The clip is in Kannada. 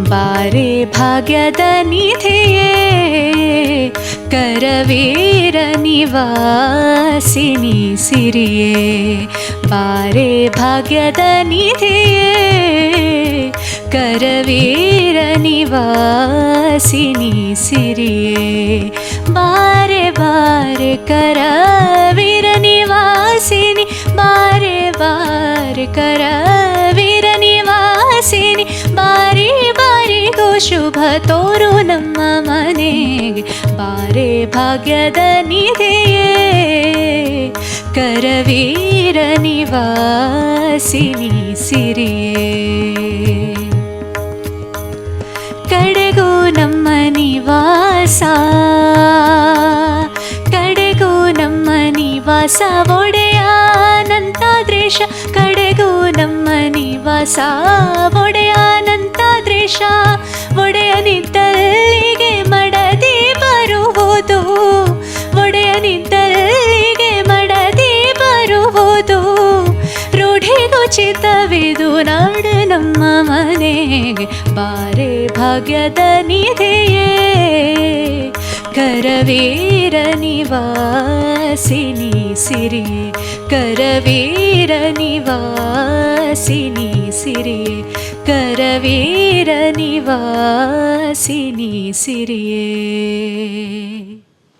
ಬಾರೆ ಭಾಗ್ಯದ ನಿಧಿಯೇ ಕರವೀರ ನಿವಾಸಿನಿ ಸಿರಿಯೇ ಬಾರೆ ಭಾಗ್ಯದ ನಿಧಿಯೇ ಕರವೀರ ನಿವಾಸಿನಿ ಸಿರಿಯೇ ಬಾರೆ ಬಾರೆ ಕರವೀರ ನಿವಾಸಿನಿ ಬಾರೆ ಬಾರೆ ಕರವೀರ ನಿವಾಸಿನಿ ಬಾರಿ ಬಾರಿಗೂ ಶುಭ ತೋರು ನಮ್ಮ ಮನೆಗೆ ಬಾರೆ ಭಾಗ್ಯದ ನಿಧಿಯೇ ಕರವೀರ ನಿವಾಸಿನಿ ಸಿರಿಯೇ ಕಡೆಗೂ ನಮ್ಮ ನಿವಾಸ ಕಡೆಗೂ ನಮ್ಮ ನಿವಾಸ ಒಡೆಯಾನಂತಾದ್ರೇಶ ಕಡೆಗೂ ನಮ್ಮ ನಿವಾಸ ಒಡೆಯಾನಂತಾದ್ರೇಶ ಒಡೆಯನಿದ್ದಲ್ಲಿಗೆ ಮಡದಿ ಬರುವುದು ಒಡೆಯನಿದ್ದಲ್ಲಿಗೆ ಮಡದಿ ಬರುವುದು ರೂಢಿಗುಚಿತವಿದು ನಾಡು ನಮ್ಮ ಮನೆಗೆ ಬಾರೆ ಭಾಗ್ಯದ ನಿಧಿಯೇ ಕರವೀರ ನಿವಾಸಿನಿ ಸಿರಿಯೇ ಕರವೀರ ನಿವಾಸಿನಿ ಸಿರಿಯೇ ಕರವೀರ ನಿವಾಸಿನಿ ಸಿರಿಯೇ